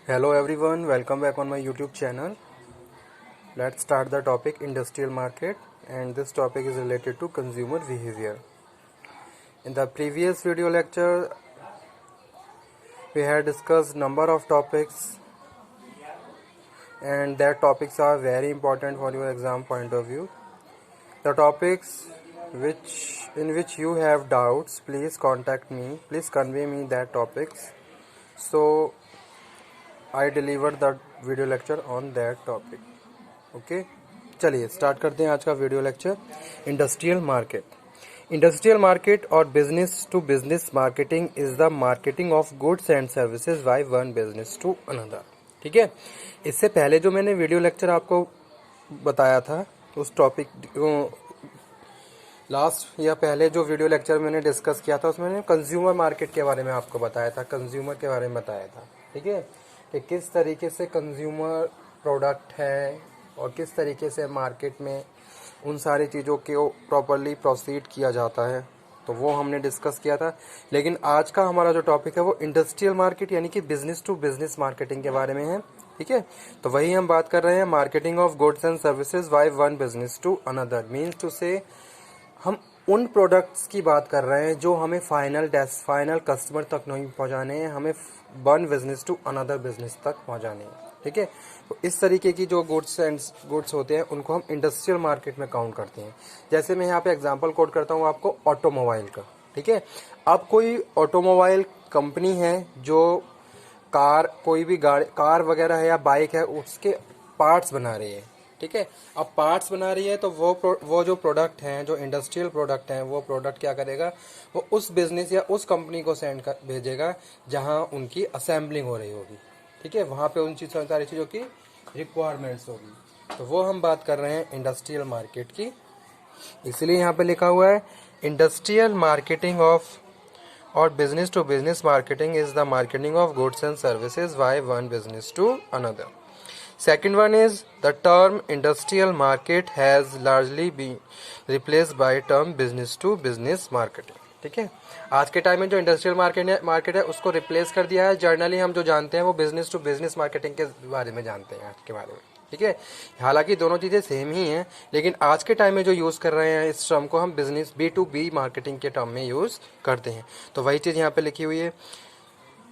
Hello everyone, welcome back on my YouTube channel. Let's start the topic industrial market, and this topic is related to consumer behavior. In the previous video lecture we had discussed number of topics, and that topics are very important for your exam point of view. The topics in which you have doubts, please contact me, please convey me that topics, so I delivered the video lecture on that topic. Okay चलिए start करते हैं आज का video lecture. Industrial market और business to business marketing is the marketing of goods and services by one business to another. ठीक है, इससे पहले जो मैंने वीडियो लेक्चर आपको बताया था उस टॉपिक लास्ट या पहले जो वीडियो लेक्चर मैंने डिस्कस किया था उसमें मैंने कंज्यूमर मार्केट के बारे में आपको बताया था, कंज्यूमर के बारे में बताया था। ठीक है, कि किस तरीके से कंज्यूमर प्रोडक्ट है और किस तरीके से मार्केट में उन सारी चीज़ों को प्रॉपरली प्रोसीड किया जाता है, तो वो हमने डिस्कस किया था। लेकिन आज का हमारा जो टॉपिक है वो इंडस्ट्रियल मार्केट यानी कि बिजनेस टू बिजनेस मार्केटिंग के बारे में है। ठीक है, तो वही हम बात कर रहे हैं, marketing of goods and services by one business to another. Means to say हम उन प्रोडक्ट्स की बात कर रहे हैं जो हमें फाइनल कस्टमर तक नहीं पहुंचाने हैं, हमें one business to another business तक पहुंचाने हैं। ठीक है, तो इस तरीके की जो गुड्स होते हैं उनको हम इंडस्ट्रियल मार्केट में काउंट करते हैं। जैसे मैं यहाँ पे एग्जांपल कोट करता हूँ आपको ऑटोमोबाइल का। ठीक है, अब कोई ऑटोमोबाइल कंपनी है जो कोई भी कार वगैरह है या बाइक है उसके पार्ट्स बना रही है। ठीक है, अब पार्ट्स बना रही है तो वो जो प्रोडक्ट हैं, जो इंडस्ट्रियल प्रोडक्ट हैं, वो प्रोडक्ट क्या करेगा, वो उस बिजनेस या उस कंपनी को भेजेगा जहां उनकी असेंबलिंग हो रही होगी। ठीक है, वहां पे उन सारी चीज़ों की रिक्वायरमेंट्स होगी। तो वो हम बात कर रहे हैं इंडस्ट्रियल मार्केट की, इसलिए यहाँ पे लिखा हुआ है इंडस्ट्रियल मार्केटिंग ऑफ और business to business marketing is the marketing of goods and services by one business to another. Second one is the term industrial market has largely been replaced by term business to business marketing। ठीक है, आज के time में जो industrial market है उसको replace कर दिया है। जर्नली हम जो जानते हैं वो बिजनेस टू बिजनेस मार्केटिंग के बारे में जानते हैं आज के बारे में। ठीक है, हालांकि दोनों चीज़ें सेम ही हैं, लेकिन आज के टाइम में जो यूज़ कर रहे हैं इस टर्म को हम बिजनेस B2B मार्केटिंग के टर्म में यूज़ करते हैं। तो वही चीज़ यहाँ पे लिखी हुई है।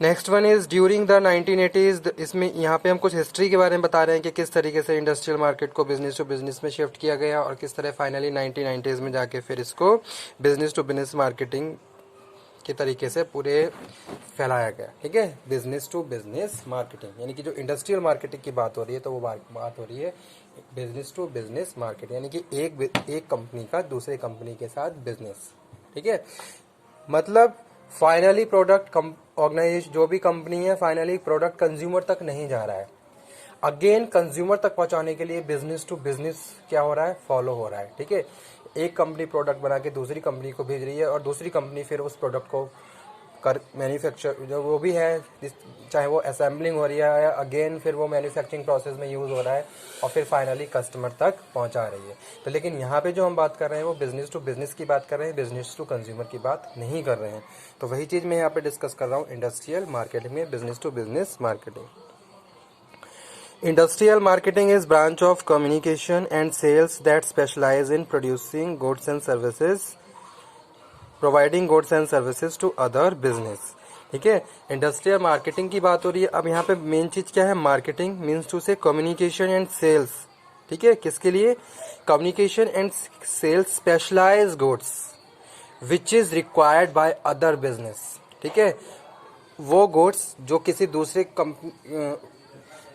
Next one is during the 1980s। इसमें यहाँ पे हम कुछ हिस्ट्री के बारे में बता रहे हैं कि किस तरीके से इंडस्ट्रियल मार्केट को बिजनेस टू बिजनेस में शिफ्ट किया गया और किस तरह फाइनली 1990s में जाके फिर इसको बिजनेस टू बिजनेस मार्केटिंग के तरीके से पूरे फैलाया गया। ठीक है, बिजनेस टू बिजनेस मार्केटिंग यानी कि जो इंडस्ट्रियल मार्केटिंग की बात हो रही है तो वो बात हो रही है बिजनेस टू बिजनेस मार्केट यानी कि एक कंपनी का दूसरे कंपनी के साथ बिजनेस। ठीक है, मतलब फाइनली प्रोडक्ट ऑर्गेनाइजेशन जो भी कंपनी है फाइनली प्रोडक्ट कंज्यूमर तक नहीं जा रहा है, अगेन कंज्यूमर तक पहुंचाने के लिए बिजनेस टू बिजनेस क्या हो रहा है, फॉलो हो रहा है। ठीक है, एक कंपनी प्रोडक्ट बना के दूसरी कंपनी को भेज रही है और दूसरी कंपनी फिर उस प्रोडक्ट को मैन्युफैक्चर जो वो भी है, चाहे वो असेंबलिंग हो रही है, अगेन फिर वो मैन्युफैक्चरिंग प्रोसेस में यूज़ हो रहा है और फिर फाइनली कस्टमर तक पहुंचा रही है। तो लेकिन यहाँ पे जो हम बात कर रहे हैं वो बिजनेस टू बिजनेस की बात कर रहे हैं, बिजनेस टू कंज्यूमर की बात नहीं कर रहे हैं। तो वही चीज़ मैं यहाँ पे डिस्कस कर रहा हूँ इंडस्ट्रियल मार्केटिंग में, business to business marketing. Industrial marketing is branch of communication and sales that specialize in producing goods and services, providing goods and services to other business। ठीक है, इंडस्ट्रियल मार्केटिंग की बात हो रही है। अब यहाँ पे मेन चीज क्या है, marketing means to say communication and sales. ठीक है, किसके लिए, communication and sales specialised goods which is required by other business. ठीक है, वो गुड्स जो किसी दूसरे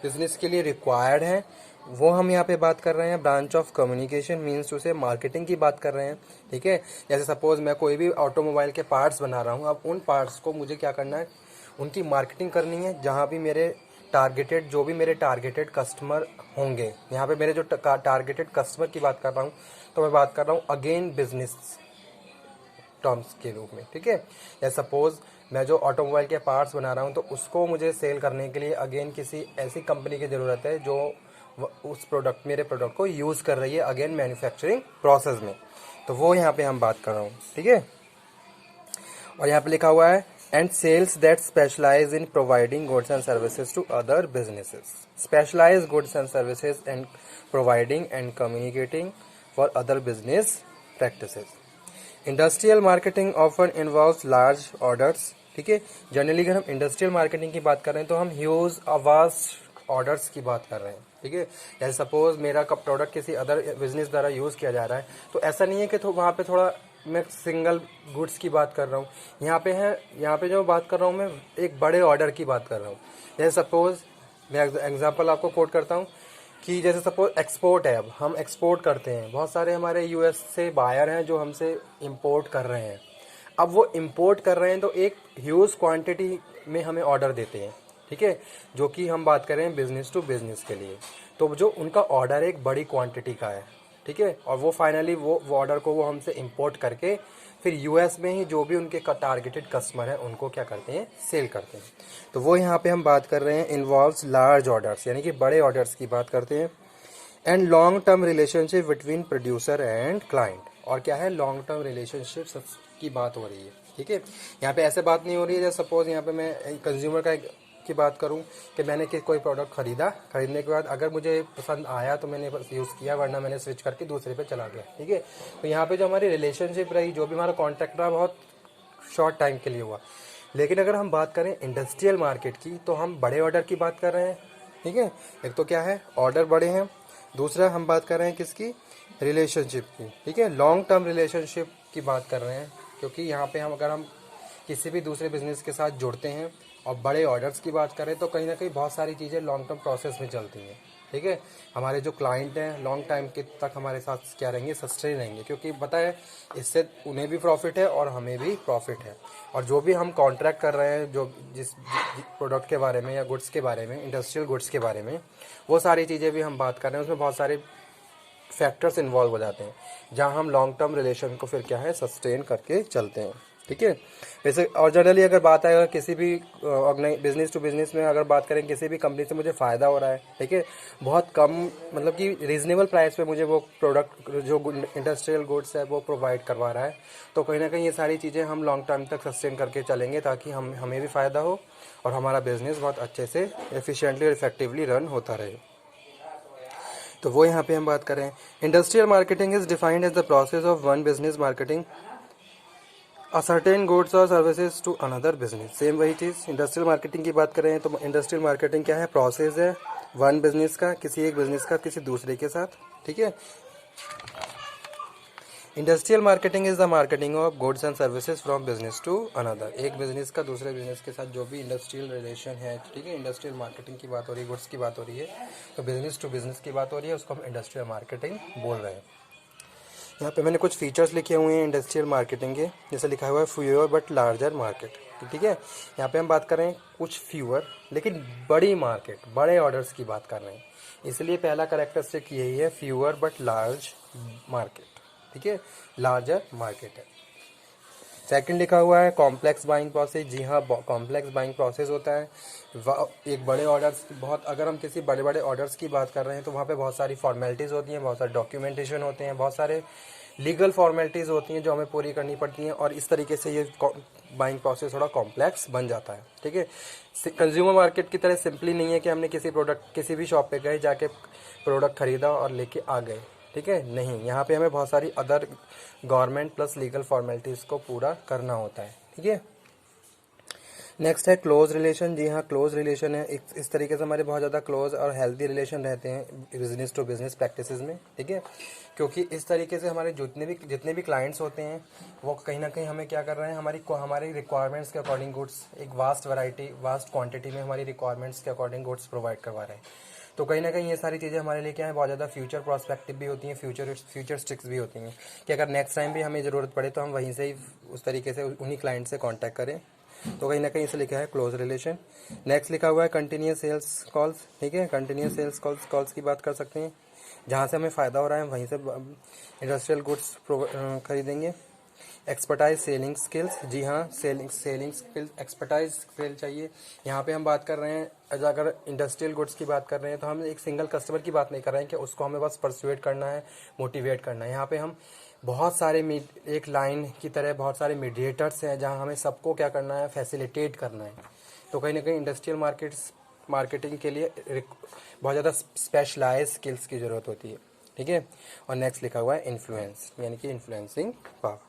बिजनेस के लिए रिक्वायर्ड है वो हम यहाँ पे बात कर रहे हैं। Branch of communication means to say marketing की बात कर रहे हैं। ठीक है, जैसे सपोज मैं कोई भी ऑटोमोबाइल के पार्ट्स बना रहा हूँ, अब उन पार्ट्स को मुझे क्या करना है, उनकी मार्केटिंग करनी है जहाँ भी मेरे टारगेटेड कस्टमर होंगे। यहाँ पे मेरे जो टारगेटेड कस्टमर की बात कर रहा हूँ तो मैं बात कर रहा हूँ अगेन बिजनेस टर्म्स के रूप में। ठीक है, या सपोज मैं जो ऑटोमोबाइल के पार्ट्स बना रहा हूँ तो उसको मुझे सेल करने के लिए अगेन किसी ऐसी कंपनी की ज़रूरत है जो उस मेरे प्रोडक्ट को यूज़ कर रही है अगेन मैन्युफैक्चरिंग प्रोसेस में। तो वो यहाँ पे हम बात कर रहा हूँ। ठीक है, और यहाँ पे लिखा हुआ है and sales that specialize in providing goods and services to other businesses. Specialized goods and services and providing and communicating for other business practices. Industrial marketing often involves large orders. ठीक है, जनरली अगर हम industrial marketing की बात कर रहे हैं तो हम ह्यूज वास्ट ऑर्डर्स की बात कर रहे हैं. ठीक है, जैसे सपोज मेरा प्रोडक्ट किसी अदर बिजनेस द्वारा यूज किया जा रहा है, तो ऐसा नहीं है कि तो वहाँ पे थोड़ा मैं सिंगल गुड्स की बात कर रहा हूँ. यहाँ पे जो बात कर रहा हूँ मैं एक बड़े ऑर्डर की बात कर रहा हूँ. जैसे सपोज मैं एग्जांपल आपको कोट करता हूँ कि जैसे सपोज एक्सपोर्ट है, अब हम एक्सपोर्ट करते हैं, बहुत सारे हमारे यूएस से बायर हैं जो हमसे इंपोर्ट कर रहे हैं. अब वो इंपोर्ट कर रहे हैं तो एक ह्यूज क्वांटिटी में हमें ऑर्डर देते हैं. ठीक है, जो कि हम बात कर रहे हैं बिजनेस टू बिजनेस के लिए, तो जो उनका ऑर्डर एक बड़ी क्वांटिटी का है. ठीक है, और वो फाइनली वो ऑर्डर को वो हमसे इंपोर्ट करके फिर यूएस में ही जो भी उनके टारगेटेड कस्टमर हैं उनको क्या करते हैं, सेल करते हैं. तो वो यहाँ पे हम बात कर रहे हैं इन्वॉल्व्स लार्ज ऑर्डर्स, यानी कि बड़े ऑर्डर्स की बात करते हैं. And long term relationship between producer and client. और क्या है, लॉन्ग टर्म रिलेशनशिप की बात हो रही है. ठीक है, यहाँ पे ऐसे बात नहीं हो रही है जैसे सपोज यहाँ पे मैं कंज्यूमर की बात करूं कि मैंने कोई प्रोडक्ट खरीदने के बाद अगर मुझे पसंद आया तो मैंने यूज़ किया, वरना मैंने स्विच करके दूसरे पे चला गया. ठीक है, तो यहाँ पे जो हमारी रिलेशनशिप रही, जो भी हमारा कॉन्ट्रैक्ट रहा, बहुत शॉर्ट टाइम के लिए हुआ. लेकिन अगर हम बात करें इंडस्ट्रियल मार्केट की तो हम बड़े ऑर्डर की बात कर रहे हैं. ठीक है, एक तो क्या है, ऑर्डर बड़े हैं, दूसरा हम बात कर रहे हैं किसकी, रिलेशनशिप की. ठीक है, लॉन्ग टर्म रिलेशनशिप की बात कर रहे हैं, क्योंकि यहाँ पे अगर हम किसी भी दूसरे बिजनेस के साथ जुड़ते हैं और बड़े ऑर्डर्स की बात करें तो कहीं ना कहीं बहुत सारी चीज़ें लॉन्ग टर्म प्रोसेस में चलती हैं. ठीक है, हमारे जो क्लाइंट हैं लॉन्ग टाइम के तक हमारे साथ क्या रहेंगे, सस्टेन रहेंगे, क्योंकि पता है इससे उन्हें भी प्रॉफिट है और हमें भी प्रॉफिट है. और जो भी हम कॉन्ट्रैक्ट कर रहे हैं, जो जिस प्रोडक्ट के बारे में या गुड्स के बारे में, इंडस्ट्रियल गुड्स के बारे में, वो सारी चीज़ें भी हम बात कर रहे हैं, उसमें बहुत सारे फैक्टर्स इन्वॉल्व हो जाते हैं जहाँ हम लॉन्ग टर्म रिलेशन को फिर क्या है, सस्टेन करके चलते हैं. ठीक है, वैसे और जनरली अगर बात आए किसी भी बिजनेस टू बिजनेस में अगर बात करें, किसी भी कंपनी से मुझे फ़ायदा हो रहा है, ठीक है, बहुत कम मतलब कि रीज़नेबल प्राइस पे मुझे वो प्रोडक्ट जो इंडस्ट्रियल गुड्स है वो प्रोवाइड करवा रहा है, तो कहीं ना कहीं ये सारी चीज़ें हम लॉन्ग टर्म तक सस्टेन करके चलेंगे ताकि हमें भी फ़ायदा हो और हमारा बिजनेस बहुत अच्छे से एफिशिएंटली और इफेक्टिवली रन होता रहे. तो वो यहाँ पे हम बात कर रहे हैं. Industrial marketing is defined as the process of one business marketing a certain goods और services to another business. Same वही चीज़ इंडस्ट्रियल मार्केटिंग की बात कर रहे हैं. तो इंडस्ट्रियल मार्केटिंग क्या है, प्रोसेस है वन बिजनेस का, किसी एक बिजनेस का किसी दूसरे के साथ. ठीक है, industrial marketing is the marketing of goods and services from business to another. एक बिजनेस का दूसरे बिजनेस के साथ जो भी इंडस्ट्रियल रिलेशन है, ठीक है, इंडस्ट्रियल मार्केटिंग की बात हो रही है, गुड्स की बात हो रही है, तो बिजनेस टू बिजनेस की बात हो रही है, उसको हम इंडस्ट्रियल मार्केटिंग बोल रहे हैं. यहाँ पे मैंने कुछ फीचर्स लिखे हुए हैं इंडस्ट्रियल मार्केटिंग के, जैसे लिखा हुआ है फ्यूअर बट लार्जर मार्केट. ठीक है, यहाँ पे हम बात कर रहे हैं कुछ फ्यूअर लेकिन बड़ी मार्केट, बड़े ऑर्डर्स की बात कर रहे हैं, इसलिए पहला कैरेक्टरिस्टिक यही है, फ्यूअर बट लार्ज मार्केट. ठीक है, लार्जर मार्केट है. सेकंड लिखा हुआ है कॉम्प्लेक्स बाइंग प्रोसेस. जी हाँ, कॉम्प्लेक्स बाइंग प्रोसेस होता है. एक बड़े ऑर्डर्स बहुत, अगर हम किसी बड़े बड़े ऑर्डर्स की बात कर रहे हैं तो वहाँ पे बहुत सारी फॉर्मेलिटीज़ होती हैं, बहुत सारे डॉक्यूमेंटेशन होते हैं, बहुत सारे लीगल फॉर्मेलिटीज़ होती हैं जो हमें पूरी करनी पड़ती हैं, और इस तरीके से ये बाइंग प्रोसेस थोड़ा कॉम्प्लेक्स बन जाता है. ठीक है, कंज्यूमर मार्केट की तरह सिंपली नहीं है कि हमने किसी भी शॉप पे गए, जाके प्रोडक्ट खरीदा और लेके आ गए. ठीक है, नहीं, यहाँ पे हमें बहुत सारी other government plus legal formalities को पूरा करना होता है. ठीक है, नेक्स्ट है क्लोज रिलेशन. जी हाँ, क्लोज रिलेशन है, इस तरीके से हमारे बहुत ज़्यादा क्लोज और हेल्दी रिलेशन रहते हैं बिजनेस टू बिजनेस प्रैक्टिसेस में. ठीक है, क्योंकि इस तरीके से हमारे जितने भी क्लाइंट्स होते हैं वो कहीं ना कहीं हमें क्या कर रहे हैं, हमारी रिक्वायरमेंट्स के अकॉर्डिंग गुड्स, एक वास्ट क्वांटिटी में हमारी रिक्वायरमेंट्स के अकॉर्डिंग गुड्स प्रोवाइड करवा रहे हैं. तो कहीं ना कहीं ये सारी चीज़ें हमारे लिए क्या है, बहुत ज़्यादा फ्यूचर प्रोस्पेक्टिव भी होती हैं, फ्यूचर स्टिक्स भी होती हैं, कि अगर नेक्स्ट टाइम भी हमें ज़रूरत पड़े तो हम वहीं से ही उस तरीके से उन्हीं क्लाइंट से कांटेक्ट करें. तो कहीं ना कहीं इसे लिखा है क्लोज रिलेशन. नेक्स्ट लिखा हुआ है कंटिन्यूस सेल्स कॉल्स. ठीक है, कंटिन्यूस सेल्स कॉल्स की बात कर सकते हैं, जहाँ से हमें फ़ायदा हो रहा है वहीं से इंडस्ट्रियल गुड्स खरीदेंगे. Expertise selling skills. जी हाँ, सेलिंग स्किल्स, एक्सपर्टाइज स्किल चाहिए. यहाँ पे हम बात कर रहे हैं, अगर इंडस्ट्रियल गुड्स की बात कर रहे हैं तो हम एक सिंगल कस्टमर की बात नहीं कर रहे हैं कि उसको हमें बस परसुएट करना है, मोटिवेट करना है. यहाँ पे हम बहुत सारे एक लाइन की तरह बहुत सारे मीडिएटर्स हैं जहां हमें सबको क्या करना है, फैसिलिटेट करना है। तो कहीं ना कहीं इंडस्ट्रियल मार्केटिंग के लिए बहुत ज़्यादा स्पेशलाइज स्किल्स की ज़रूरत होती है। ठीक है। और नेक्स्ट लिखा हुआ है इन्फ्लुएंस, यानी कि इन्फ्लुएंसिंग पावर।